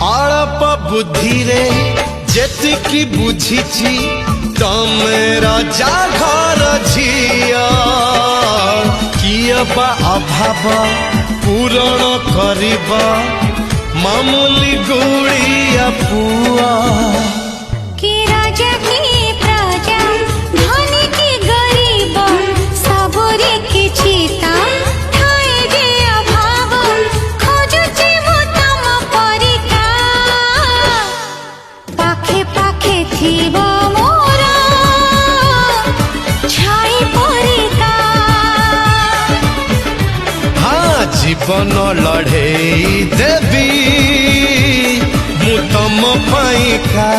अल्प बुद्धि रे जेतिकी बुझिछि तमे राजा घर झिया किए बा अभाव पूरण करिबा मामूली गुड़िया पुआ कि राजा की प्रजा धनी की गरीब सबरे किछि ता ठाए जे अभाव खोजुछि मु तम परिका पाखे पाखे थिबो मोर छाई परिका हाँ जीवन लड़े देवी मु तम पाइका।